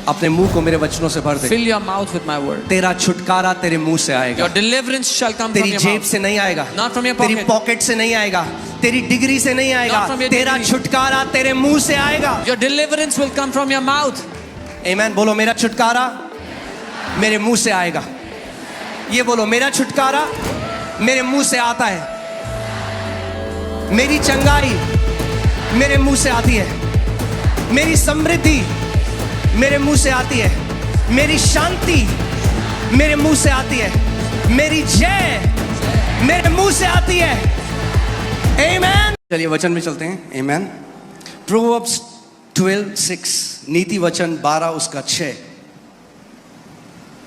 अपने मुंह को मेरे वचनों से भर दे। Fill your mouth with my word. तेरा छुटकारा तेरे मुंह से आएगा। Your deliverance shall come from तेरी your जेब mouth. से नहीं आएगा, Not from your तेरी pocket. पॉकेट से नहीं आएगा, तेरी डिग्री से नहीं आएगा, Not from your तेरा degree. छुटकारा तेरे मुंह से आएगा। Your deliverance will come from your mouth. आमीन। बोलो मेरा छुटकारा मेरे मुंह से आएगा। ये बोलो मेरा छुटकारा मेरे मुंह से आता है। मेरी चंगाई मेरे मुंह से आती है। मेरी समृद्धि मेरे मुंह से आती है। मेरी शांति मेरे मुंह से आती है। मेरी जय मेरे मुंह से आती है। आमीन। चलिए वचन में चलते हैं। आमीन। प्रोवर्ब्स 12:6 नीति वचन 12 उसका 6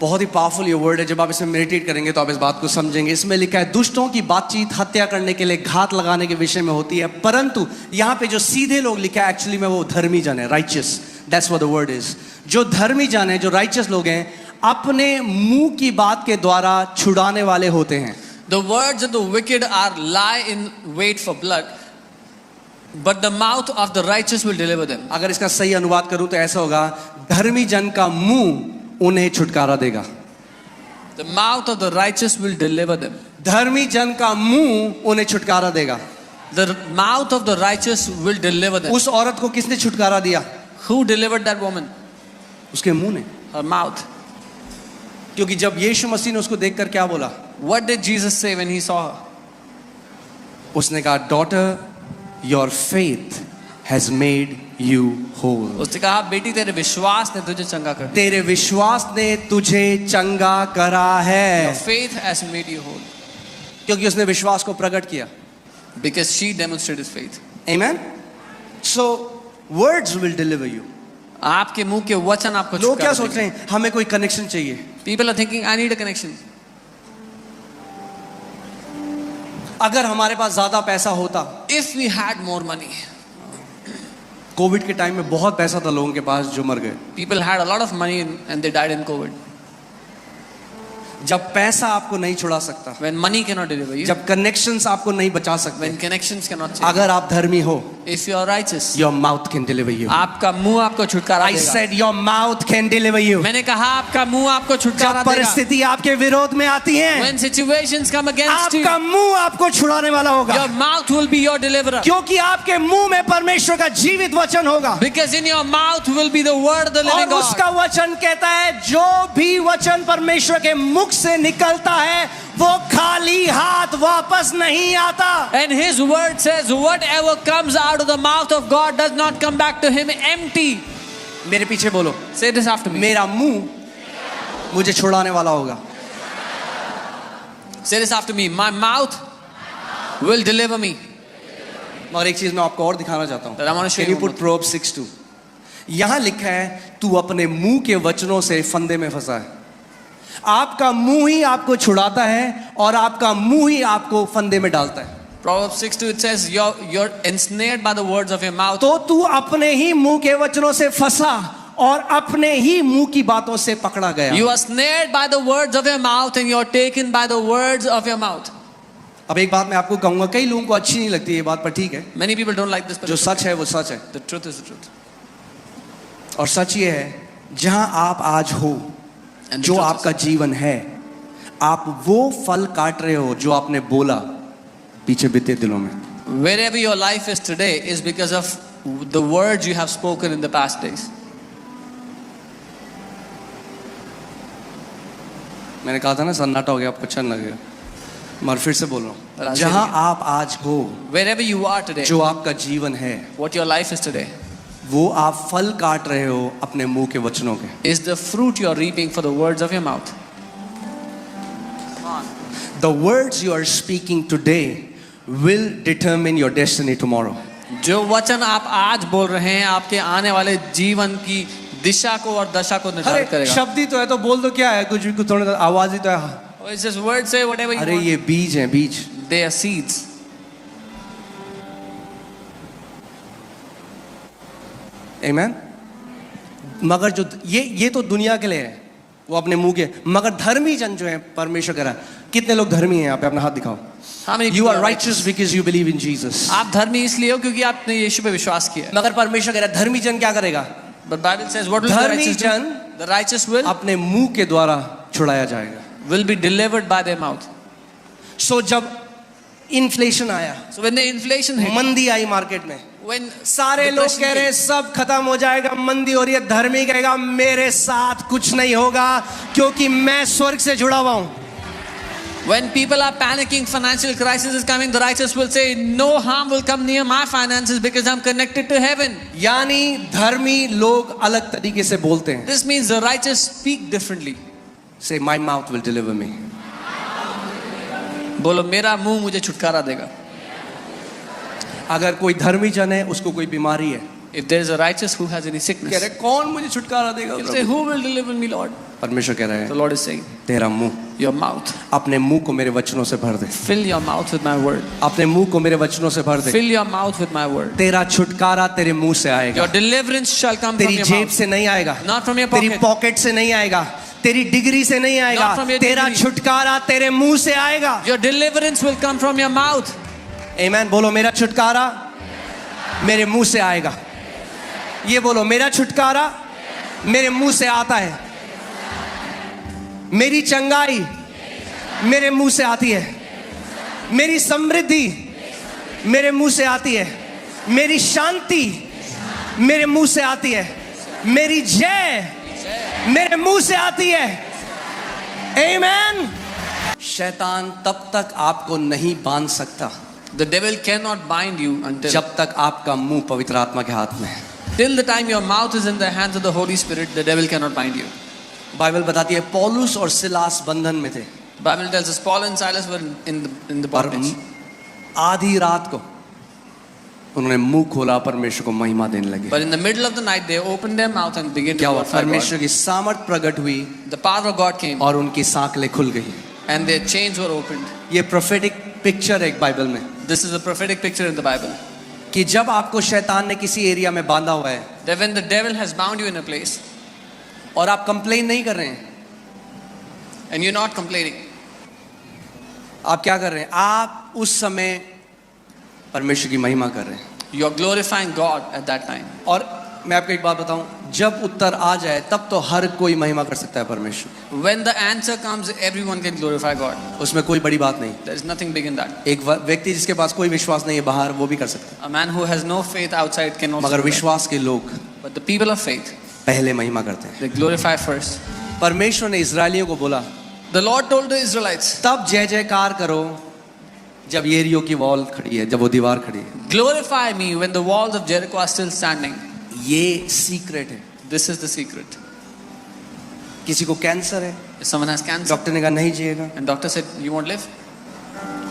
बहुत ही पावरफुल ये वर्ड है। जब आप इसमें मेडिटेट करेंगे तो आप इस बात को समझेंगे। इसमें लिखा है दुष्टों की बातचीत हत्या करने के लिए घात लगाने के विषय में होती है, परंतु यहाँ पे जो सीधे लोग लिखा है एक्चुअली में वो धर्मी जन है। Righteous, that's what the word is. जो धर्मी जन है, जो राइचियस लोग हैं, अपने मुंह की बात के द्वारा छुड़ाने वाले होते हैं। The words of the wicked are lie in wait for blood, but the mouth of the righteous will deliver them. अगर इसका सही अनुवाद करूं तो ऐसा होगा, धर्मी जन का मुंह उन्हें छुटकारा देगा। The mouth of the righteous will deliver them. धर्मी जन का मुंह उन्हें छुटकारा देगा। The mouth of the righteous will deliver them. उस औरत को किसने छुटकारा दिया? Who delivered that woman? उसके मुंह ने। Her mouth. क्योंकि जब यीशु मसीह ने उसको देखकर क्या बोला? What did Jesus say when he saw her? उसने कहा, daughter your faith has made you whole. उसने कहा बेटी तेरे विश्वास ने तुझे चंगा कर दिया। तेरे विश्वास ने तुझे चंगा करा है। Your faith has made you whole. क्योंकि उसने विश्वास को प्रकट किया। Because she demonstrated faith. Amen. So words will deliver you. आपके मुंह के वचन आपको लोग क्या छुटकारा सोच रहे हैं? हमें कोई कनेक्शन चाहिए। People are thinking I need a connection. अगर हमारे पास ज्यादा पैसा होता। If we had more money. Covid के टाइम में बहुत पैसा था लोगों के पास जो मर गए। People had a lot of money and they died in COVID. जब पैसा आपको नहीं छुड़ा सकता, When money cannot deliver you, जब कनेक्शंस आपको नहीं बचा सकते, when connections cannot change, अगर आप धर्मी हो, if you are righteous, your mouth can deliver you. आपका मुंह आपको छुटकारा I देगा। said your mouth can deliver you. मैंने कहा आपका मुंह आपको छुटकारा जब देगा। परिस्थिति आपके विरोध में आती है, When situations come against you, आपका मुंह आपको छुड़ाने वाला होगा। your mouth will be your deliverer. क्योंकि आपके मुंह में परमेश्वर का जीवित वचन होगा। Because in your mouth will be the word of the living और God. उसका वचन कहता है जो भी वचन परमेश्वर के मुख से निकलता है वो खाली हाथ वापस नहीं आता। And his word says whatever comes out of the mouth of God does not come back to him empty. मेरे पीछे बोलो, Say this after me. मेरा मुंह मुझे छुड़ाने वाला होगा। Say this after me. My mouth will deliver me. और एक चीज मैं आपको और दिखाना चाहता हूँ। That I want to show Can you you put Proverbs 6:2? यहाँ लिखा है तू अपने मुंह के वचनों से फंदे में फंसा है। आपका मुंह ही आपको छुड़ाता है और आपका मुंह ही आपको फंदे में डालता है। Proverbs 6:2 it says you're ensnared by the words of your mouth. तो तू अपने ही मुंह के वचनों से फंसा और अपने ही मुंह की बातों से पकड़ा गया। You are snared by the words of your mouth and you're taken by the words of your mouth. अब एक बात मैं आपको कहूंगा, कई लोगों को अच्छी नहीं लगती ये बात, पर ठीक है, Many people don't like this, but जो सच है वो सच है। the truth is the truth. और सच ये है, जहां आप आज हो, And the जो truth आपका जीवन है, आप वो फल काट रहे हो जो आपने बोला पीछे बीते दिनों में। Wherever your life is today is because of the words you have spoken in the past days. मैंने कहा था ना सन्नाटा हो गया, आपको अच्छा नहीं लगेगा, मगर फिर से बोल रहा हूँ, I'll say जहां it आप आज हो, Wherever you are today, जो आपका जीवन है, what your life is today, वो आप फल काट रहे हो अपने मुंह के वचनों के। is the fruit you are reaping for the words of your mouth. The words you are speaking today will determine your destiny tomorrow. जो वचन आप आज बोल रहे हैं आपके आने वाले जीवन की दिशा को और दशा को निर्धारित अरे करेगा। शब्द ही तो है तो बोल दो, क्या है, कुछ भी, कुछ थोड़ा आवाज ही तो है। Oh, it's just words, say whatever you अरे want. ये बीज है, बीज। They are seeds. Amen? मगर जो ये तो दुनिया के लिए है, वो अपने मुंह के, मगर धर्मी जन जो है परमेश्वर कह रहा है। कितने लोग धर्मी हैं यहाँ पे? अपना हाथ दिखाओ। How many You people are are righteous because you believe in Jesus. आप धर्मी इसलिए हो क्योंकि आपने यीशु पे विश्वास किया है। मगर परमेश्वर कह रहा है धर्मी जन क्या करेगा? But Bible says, what will the धर्मी righteous do? जन The righteous will अपने मुंह के द्वारा छुड़ाया जाएगा। be delivered by their mouth. सो जब इन्फ्लेशन आया, So when the inflation hit, मंदी आई मार्केट में, when सारे लोग depression कह रहे हैं hit, सब खत्म हो जाएगा, मंदी हो रही है, धर्मी कहेगा मेरे साथ कुछ नहीं होगा क्योंकि मैं स्वर्ग से जुड़ा हुआ हूं। when people are panicking, financial crisis is coming, the righteous will say, no harm will come near my finances because I'm connected to heaven. यानी धर्मी लोग अलग तरीके से बोलते हैं। This means the righteous speak differently. Say my mouth will deliver me. बोलो मेरा मुंह मुझे छुटकारा देगा. अगर कोई धर्मी जन है, उसको कोई बीमारी है, If there is a righteous who has any कह sickness, रहे कौन मुझे छुटकारा देगा he'll say, Prabhu? who will deliver me, Lord? परमेश्वर कह रहे The हैं Lord is saying, तेरा मुंह, your mouth. अपने मुंह को मेरे वचनों से भर दे, Fill your mouth with my word. अपने मुंह को मेरे वचनों से भर दे। Fill your mouth with my word. तेरा छुटकारा तेरे मुंह से आएगा, Your deliverance shall come from तेरी your जेब mouth. से नहीं आएगा, Not from your तेरी pocket. पॉकेट से नहीं आएगा, तेरी डिग्री से नहीं आएगा, Not from your तेरा degree. छुटकारा तेरे मुंह से आएगा। Your deliverance will come from your mouth. आमीन। बोलो मेरा छुटकारा मेरे मुंह से आएगा। ये बोलो मेरा छुटकारा मेरे मुंह से आता है, मेरी चंगाई मेरे मुंह से आती है, मेरी समृद्धि मेरे मुंह से आती है, मेरी शांति मेरे मुंह से आती है, मेरी जय मेरे मुंह से आती है। आमीन। शैतान तब तक आपको नहीं बांध सकता The devil cannot bind you until जब तक आपका मुंह पवित्र आत्मा के हाथ में है। till the time your mouth is in the hands of the Holy Spirit. The devil cannot bind you. Bible बताती है पौलुस और सिलास बंधन में थे, Bible tells us Paul and Silas were in the पर bondage. आधी रात को उन्होंने मुंह खोला, परमेश्वर को महिमा देने लगे। But in the middle of the night, they opened their mouth and began to क्या हुआ? glorify परमेश्वर God. की सामर्थ प्रकट हुई The power of God came और उनकी सांकलें खुल गई। and their chains were opened. ये प्रोफेटिक पिक्चर है एक बाइबल में, This is a prophetic picture in the Bible. कि जब आपको शैतान ने किसी एरिया में बांधा हुआ है That when the devil has bound you in a place और आप कंप्लेन नहीं कर रहे हैं, and you're not complaining, आप क्या कर रहे हैं? आप उस समय परमेश्वर की महिमा कर रहे हैं। you're glorifying God at that time. और मैं आपको एक बात बताऊं, जब उत्तर आ जाए तब तो हर कोई महिमा कर सकता है परमेश्वर, When the answer comes, everyone can glorify God. उसमें कोई बड़ी बात नहीं। There is nothing big in that. एक व्यक्ति जिसके पास कोई विश्वास नहीं है बाहर, वो भी कर सकता A man who has no faith outside can है, also मगर do that. विश्वास के लोग But the people of faith, पहले महिमा करते हैं। they glorify first. परमेश्वर ने इजरायलियों को बोला The Lord told the Israelites, तब जय जयकार करो जब येरियो की वॉल खड़ी है, जब वो दीवार खड़ी है। glorify me when the walls of Jericho are still standing. ये सीक्रेट है। This is the secret. किसी को कैंसर है, If someone has cancer doctor ने कहा नहीं जिएगा, and doctor said, you won't live?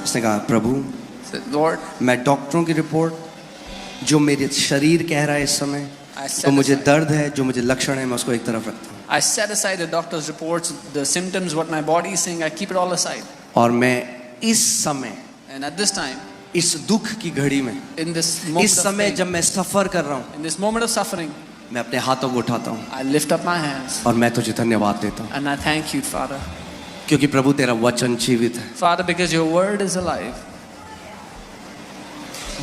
उसने कहा प्रभु Said, Lord, मैं डॉक्टरों की रिपोर्ट जो मेरे शरीर कह रहा है इस समय, I तो set, मुझे aside, दर्द है, जो मुझे लक्षण है, मैं उसको एक तरफ रखता हूँ I set aside the doctor's reports, the symptoms, what my body is saying, I keep it all aside. और मैं इस समय, And at this time, इस दुख की घड़ी में, in this moment इस of समय pain, जब मैं सफर कर रहा हूँ, in this moment of suffering, मैं अपने हाथों को उठाता हूँ I lift up my hands और मैं तुझे धन्यवाद देता हूँ, and I thank you, Father. क्योंकि प्रभु तेरा वचन जीवित है। Father, because your word is alive.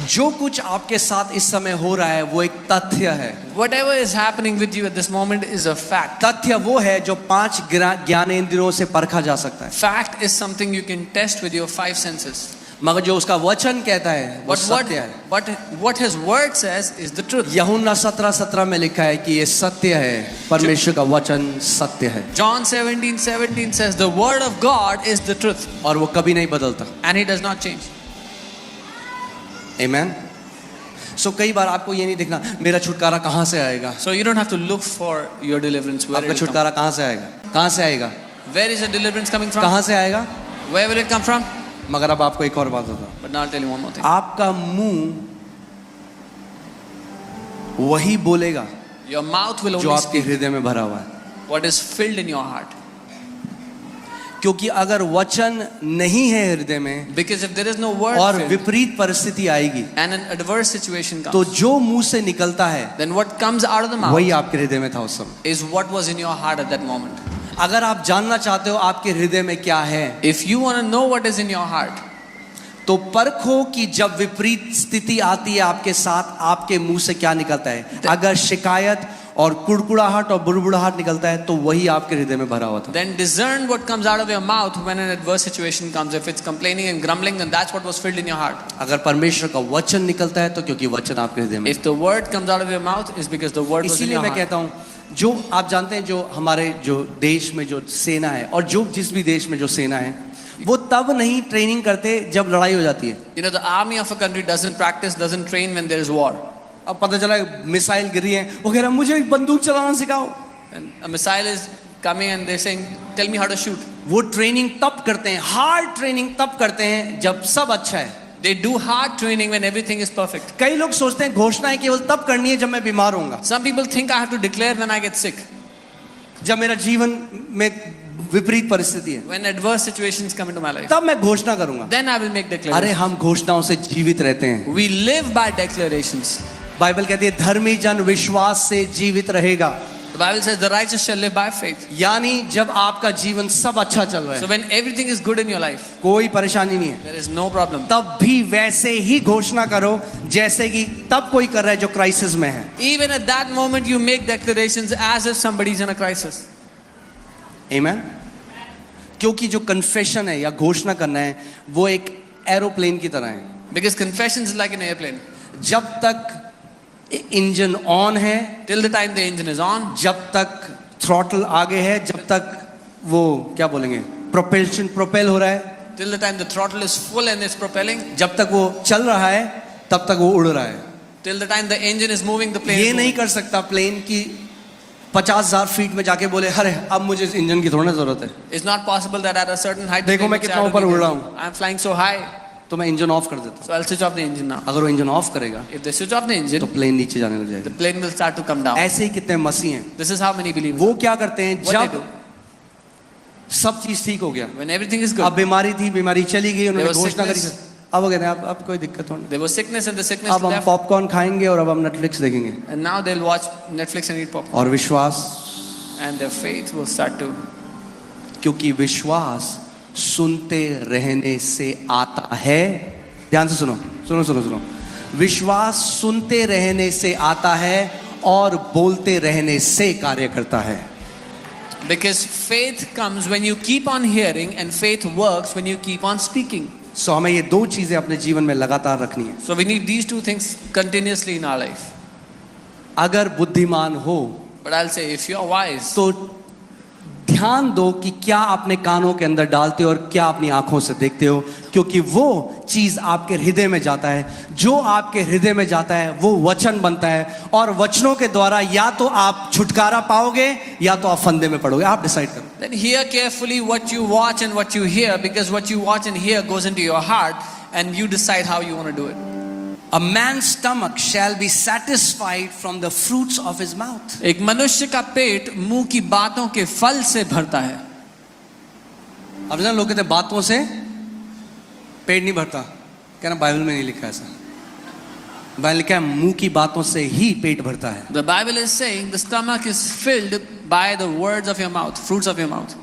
जो कुछ आपके साथ इस समय हो रहा है वो एक तथ्य है। Whatever is happening with you at this moment is a fact. तथ्य वो है जो 5 ज्ञानेंद्रियों से परखा जा सकता है, Fact is something you can test with your 5 senses. मगर जो उसका वचन कहता है वो सत्य है। But what his word says is the truth. यूहन्ना 17:17 में लिखा है कि ये सत्य है, परमेश्वर का वचन सत्य है John 17:17 says the word of God is the truth और वो कभी नहीं बदलता। and he does not change. आमीन। सो कई बार आपको ये नहीं देखना मेरा छुटकारा कहाँ से आएगा, So you don't have to look for your deliverance. Where आपका will it come? छुटकारा कहाँ से आएगा, कहाँ से आएगा, Where is the deliverance coming from? कहाँ से आएगा। Where will it come from? मगर अब आपको एक और बात बताऊं, But now I'll tell you one more thing. आपका मुंह वही बोलेगा Your mouth will जो only आपके speak हृदय में भरा हुआ है, what is filled in your heart. क्योंकि अगर वचन नहीं है हृदय में Because if there is no word और filled विपरीत परिस्थिति आएगी and an adverse situation तो comes, जो मुंह से निकलता है then what comes out of the mouth वही आपके हृदय में था उस समय। is what was in your heart at that moment. अगर आप जानना चाहते हो आपके हृदय में क्या है, If you want to know what is in your heart, तो परखो कि जब विपरीत स्थिति आती है आपके साथ आपके मुंह से क्या निकलता है। अगर शिकायत और कुड़कुड़ाहट और बुड़बुड़ाहट निकलता है तो वही आपके हृदय में भरा हुआ था। Then discern what comes out of your mouth when an adverse situation comes. If it's complaining and grumbling, then that's what was filled in your heart. अगर परमेश्वर का वचन निकलता है तो क्योंकि वचन आपके हृदय में। If the word comes out of your mouth, it's because the word was in इसीलिए your मैं heart. कहता हूँ, जो आप जानते हैं, जो हमारे जो देश में जो सेना है और जो जिस भी देश में जो सेना है, वो तब नहीं ट्रेनिंग करते जब लड़ाई हो जाती है। You know, the army of a country doesn't practice, doesn't train when there is war. अब पता चला मिसाइल गिरी है, वो कह रहा है मुझे बंदूक चलाना सिखाओ। And a missile is coming and they're saying, tell me how to shoot. वो ट्रेनिंग तब करते हैं, हार्ड ट्रेनिंग तब करते हैं जब सब अच्छा है। They do hard training when everything is perfect. कई लोग सोचते हैं घोषणाएं केवल तब करनी है जब मैं बीमार होऊंगा, Some people think I have to declare when I get sick, जब मेरा जीवन में विपरीत परिस्थिति है, when adverse situations come into my life. तब मैं घोषणा करूंगा। Then I will make अरे declarations. हम घोषणाओं से जीवित रहते हैं। We live by declarations. Bible कहती है धर्मी जन विश्वास से जीवित रहेगा। The Bible says the righteous shall live by faith. यानी जब आपका जीवन सब अच्छा चल रहा So है, when everything is good in your life, कोई परेशानी नहीं है, there is no problem. तब भी वैसे ही घोषणा करो जैसे कि तब कोई कर रहा है जो क्राइसिस में है। Even at that moment you make declarations as if somebody is in a crisis. आमीन। क्योंकि जो कन्फेशन है या घोषणा करना है वो एक एरोप्लेन की तरह है। Because confession is like an airplane. जब तक इंजन ऑन है, Till the time the engine is on, जब तक थ्रॉटल आगे है, जब तक वो क्या बोलेंगे प्रोपेल हो रहा है, till the time the throttle is full and it's propelling, जब तक वो चल रहा है तब तक वो उड़ रहा है। till the time the engine is moving, the plane ये is नहीं moving. कर सकता प्लेन की 50,000 फीट में जाके बोले अरे अब मुझे इस इंजन की थोड़ा ना जरूरत है, It's not possible that at a certain height, देखो मैं कितना ऊपर उड़ रहा हूँ, I'm flying so high, तो मैं इंजन ऑफ कर देता हूँ। so I'll switch off the engine now. अगर वो इंजन ऑफ करेगा If they switch off the तो engine, प्लेन नीचे जाने लग the जाएगा। plane will start to come down. ऐसे ही कितने मसीह हैं, This is how many believe. वो क्या करते हैं What they जब do, सब चीज ठीक हो गया, when everything is अब good, बीमारी थी, बीमारी चली गई, उन्होंने There was घोषणा करी, sickness. अब वो कहते हैं अब कोई दिक्कत हो नहीं, there was sickness and the sickness अब हम left, पॉपकॉर्न खाएंगे और अब हम नेटफ्लिक्स देखेंगे, and now they'll watch Netflix and eat popcorn, और विश्वास, and their faith will start to. क्योंकि विश्वास सुनते रहने से आता है। ध्यान से सुनो सुनो सुनो सुनो, विश्वास सुनते रहने से आता है और बोलते रहने से कार्य करता है। Because faith comes when you keep on hearing, and faith works when you keep on speaking. सो हमें ये दो चीजें अपने जीवन में लगातार रखनी है। So we need these two things continuously in our life. अगर बुद्धिमान हो But I'll say, if you're wise, तो ध्यान दो कि क्या अपने कानों के अंदर डालते हो और क्या अपनी आंखों से देखते हो, क्योंकि वो चीज आपके हृदय में जाता है, जो आपके हृदय में जाता है वो वचन बनता है, और वचनों के द्वारा या तो आप छुटकारा पाओगे या तो आप फंदे में पड़ोगे। आप डिसाइड करो। then hear carefully what you watch and what you hear, because what you watch and hear goes into your heart, and you decide how you want to do it. A man's stomach shall be satisfied from the fruits of his mouth. एक मनुष्य का पेट मुंह की बातों के फल से भरता है। अब ना लोग कहते हैं बातों से पेट नहीं भरता, कहना बाइबल में नहीं लिखा ऐसा। बाइबल लिखा है मुंह की बातों से ही पेट भरता है। The Bible is saying the stomach is filled by the words of your mouth, fruits of your mouth.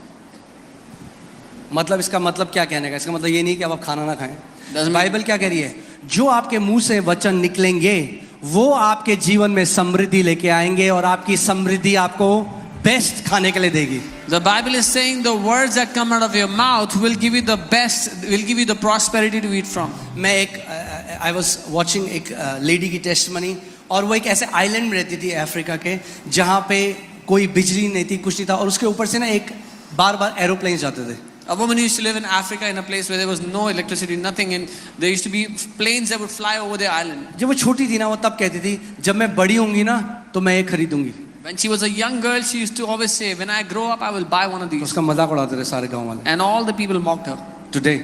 मतलब इसका मतलब क्या कहने का, इसका मतलब ये नहीं कि अब आप खाना ना खाएं। Doesn't mean- बाइबल क्या कह रही है, जो आपके मुंह से वचन निकलेंगे वो आपके जीवन में समृद्धि लेके आएंगे और आपकी समृद्धि आपको बेस्ट खाने के लिए देगी। The Bible is saying the words that come out of your mouth will give you the best, will give you the prosperity to eat from. मैं एक आई वाज वाचिंग एक लेडी की टेस्टिमनी, और वो एक ऐसे आइलैंड में रहती थी अफ्रीका के, जहाँ पे कोई बिजली नहीं थी, कुछ नहीं था, और उसके ऊपर से ना एक बार बार एरोप्लेन जाते थे। A woman used to live in Africa in a place where there was no electricity, nothing, and there used to be planes that would fly over the island. जब वो छोटी थी ना, वो तब कहती थी जब मैं बड़ी होंगी ना तो मैं ये खरीदूंगी। When she was a young girl, she used to always say, when I grow up, I will buy one of these. उसका मजाक उड़ाते थे सारे गांव वाले। And all the people mocked her. Today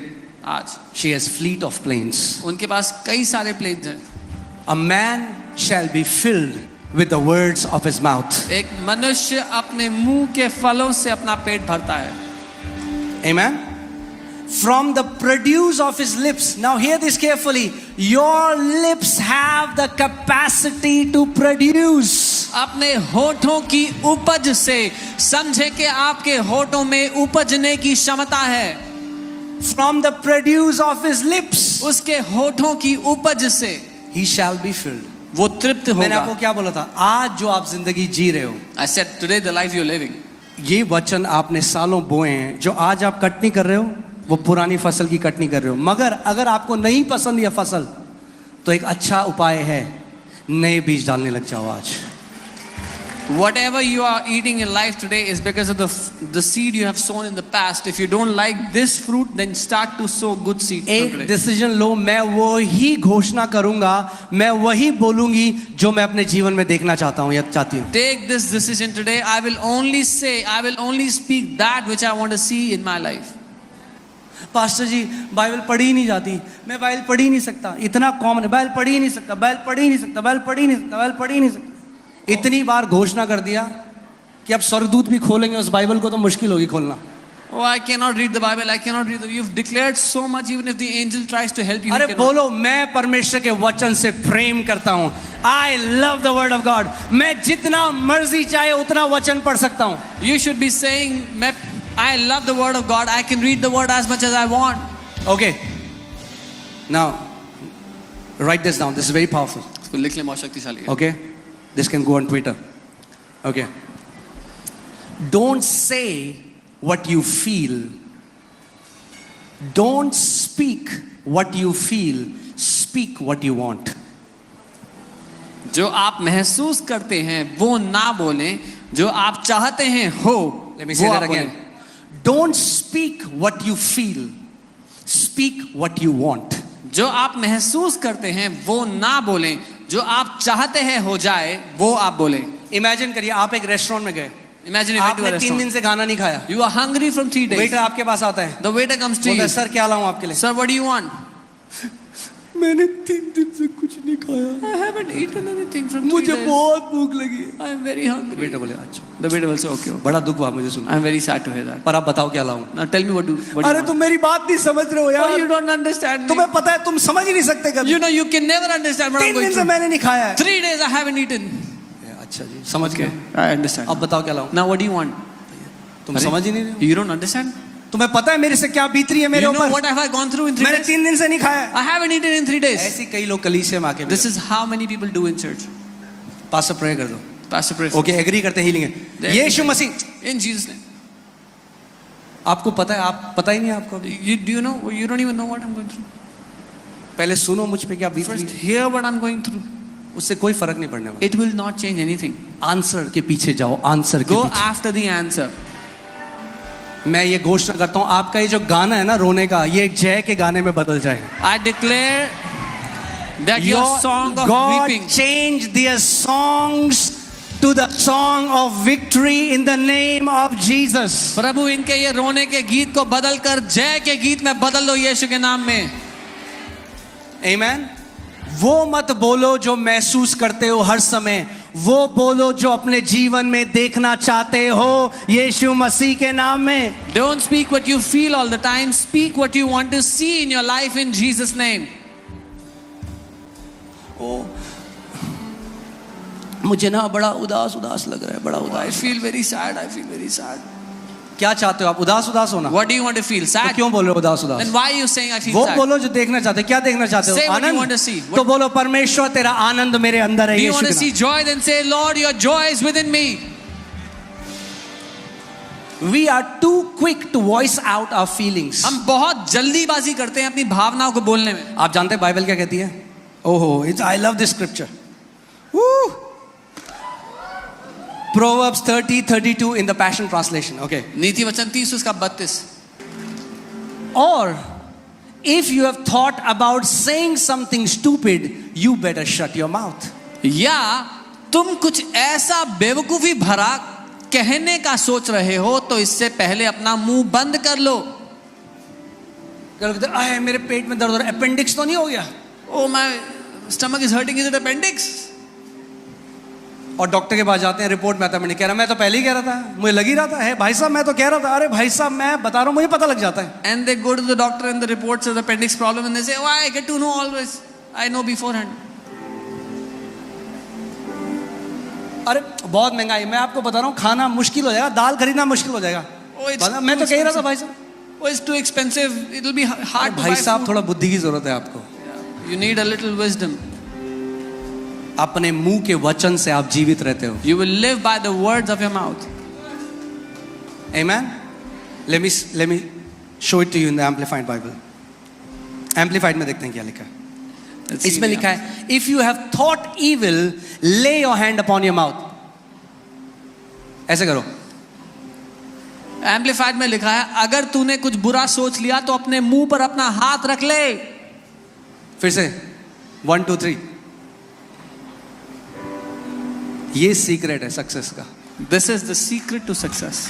आज she has fleet of planes. उनके पास कई सारे planes हैं। A man shall be filled with the words of his mouth. एक मनुष्य अपने मुंह के फलों से अपना पेट भरता है। Amen. From the produce of his lips. Now hear this carefully. Your lips have the capacity to produce. अपने होठों की उपज से, समझे कि आपके होठों में उपजने की क्षमता है। From the produce of his lips, उसके होठों की उपज से he shall be filled. वो तृप्त मैंने आपको होगा. क्या बोला था, आज जो आप जिंदगी जी रहे हो, I said today the life you're living, ये वचन आपने सालों बोए हैं. जो आज आप कटनी कर रहे हो वो पुरानी फसल की कटनी कर रहे हो. मगर अगर आपको नहीं पसंद ये फसल, तो एक अच्छा उपाय है, नए बीज डालने लग जाओ आज. whatever you are eating in life today is because of the seed you have sown in the past. If you don't like this fruit, then start to sow good seed from एक today. Decision लो, मैं वो ही घोषणा करूंगा, मैं वही बोलूंगी जो मैं अपने जीवन में देखना चाहता हूं या चाहती हूं. Take this decision today. I will only speak that which I want to see in my life. Pastor ji Bible पढ़ी ही नहीं जाती, मैं बाइबल पढ़ ही नहीं सकता, इतना कॉमन है, बाइबल पढ़ ही नहीं सकता, बाइबल पढ़ ही नहीं सकता, बाइबल पढ़ ही नहीं सकता, बाइबल पढ़ ही नहीं सकता. इतनी बार घोषणा कर दिया कि अब स्वर्गदूत भी खोलेंगे उस बाइबल को तो मुश्किल होगी खोलना. Oh, I cannot read the Bible. I cannot read. You've declared so much. Even if the angel tries to help you, अरे you cannot. बोलो, मैं परमेश्वर के वचन से प्रेम करता हूँ. I love the word of God. मैं जितना मर्जी चाहे उतना वचन पढ़ सकता हूँ. You should be saying, I love the word of God. I can read the word as much as I want. Okay. Now, write this down. This is very powerful. इसको लिख ले, बहुत शक्तिशाली है. Okay. This can go on Twitter. Okay. Don't say what you feel. Don't speak what you feel. Speak what you want. जो आप महसूस करते हैं वो ना बोलें, जो आप चाहते हैं हो. Let me say वो that आप again. बोलें. Don't speak what you feel. Speak what you want. जो आप महसूस करते हैं वो ना बोलें, जो आप चाहते हैं हो जाए वो आप बोलें. Imagine करिए आप एक रेस्टोरेंट में गए, Imagine you went to a आपने 3 दिन restaurant. से खाना नहीं खाया, You are hungry from 3 days. Waiter आपके पास आता है, The waiter comes to बोलता you. है सर क्या लाऊं आपके लिए. Sir, what do you want? मैंने 3 दिन से कुछ नहीं खाया, I haven't eaten anything from 3 मुझे days. बहुत भूख लगी है. I am very hungry. Waiter बोले अच्छा. The waiter will say, okay. बड़ा दुख हुआ मुझे सुन. I am very sad to hear that. पर आप बताओ क्या लाऊं. Now tell me what do you अरे want? तुम मेरी बात नहीं समझ रहे हो Oh, यार. you don't understand me. तुम्हें पता है तुम समझ ही नहीं सकते कभी. You know you can never understand what I'm 3 going दिन से through. मैंने नहीं खाया है. 3 days I haven't eaten. अच्छा जी समझ गए. I understand. अब बताओ क्या लाऊं. Now what do you want? तुम समझ ही नहीं रहे हो. You don't understand? तुम्हें पता है मेरे से क्या बीत रही है मेरे You know ऊपर. what have I gone through in 3 मैंने days? 3 दिन से नहीं खाया है. I haven't eaten in 3 days. ऐसी कई लोग कलीसिया में आके This is how many people do in church. Pastor pray कर दो. Pastor pray for okay agree करते हीलिंग है. They- Yeshu Masih. in Jesus' name. आपको पता है, आप पता ही नहीं है आपको. Do you know? You don't even know what I'm going through. पहले सुनो मुझ पे क्या बीत रही First, है. hear what I'm going through. उससे कोई फर्क नहीं पड़ने वाला. It will not change anything. Answer के पीछे जाओ. आंसर के Go पीछे. after the answer. मैं ये घोषणा करता हूँ आपका ये जो गाना है ना रोने का, ये एक जय के गाने में बदल जाएगा. I declare that your song of God weeping, change their songs to the song of victory in the name of Jesus. प्रभु इनके ये रोने के गीत को बदल कर जय के गीत में बदल दो यीशु के नाम में. Amen. वो मत बोलो जो महसूस करते हो हर समय, वो बोलो जो अपने जीवन में देखना चाहते हो यीशु मसीह के नाम में. Don't speak what you feel all the time. Speak what you want to see in your life in Jesus' name. मुझे ना बड़ा उदास उदास लग रहा है, बड़ा I उदास. feel very sad. I feel very sad. क्या चाहते हो आप, उदास उदास होना? What do you want to feel? तो Sad? क्यों बोल रहे हो उदास Then उदास? why are you saying I feel वो sad? बोलो जो देखना चाहते हो. क्या देखना चाहते हो? Say what you want to Anand. see. तो बोलो परमेश्वर तेरा आनंद मेरे अंदर है Do you Yeshu want to के see नाम. joy? Then say, Lord, your joy is within me. We are too quick to voice out our feelings. हम बहुत जल्दीबाजी करते हैं अपनी भावनाओं को बोलने में. आप जानते हैं बाइबल क्या कहती है? ओहो, it's I love this scripture. Proverbs 30:32 in the Passion Translation. Okay. नीति वचन 30 उसका 32. Or if you have thought about saying something stupid, you better shut your mouth. या तुम कुछ ऐसा बेवकूफी भरा कहने का सोच रहे हो तो इससे पहले अपना मुंह बंद कर लो. आए मेरे पेट में दर्द हो रहा है, अपेंडिक्स तो नहीं हो गया? Oh, my stomach is hurting. Is it appendix? और डॉक्टर के पास जाते हैं, रिपोर्ट में आता है मैंने कह रहा, मैं तो पहले ही कह रहा था, मुझे लग ही रहा था. है भाई साहब मैं तो कह रहा था. अरे भाई साहब मैं बता रहा हूँ, मुझे पता लग जाता है. And they go to the doctor and the report says appendix problem and they say, oh, I get to know always. I know beforehand. अरे बहुत महंगाई, मैं आपको बता रहा हूँ खाना मुश्किल हो जाएगा, दाल खरीदना मुश्किल हो जाएगा. Oh, it's मैं तो too कह रहा था expensive. भाई साहब. Oh, it's too expensive. It'll be hard to भाई buy साहब food. थोड़ा बुद्धि की जरूरत है आपको. You need a little wisdom. अपने मुंह के वचन से आप जीवित रहते हो. You will live by the words of your mouth. Amen. Let me show it to you in the Amplified Bible. Amplified में देखते हैं क्या लिखा है. Let's see इसमें the लिखा है, if you have thought evil, lay your hand upon your mouth. ऐसे करो. Amplified में लिखा है, अगर तूने कुछ बुरा सोच लिया तो अपने मुंह पर अपना हाथ रख ले. फिर से 1 2 3. ये सीक्रेट है सक्सेस का. This is the secret to success.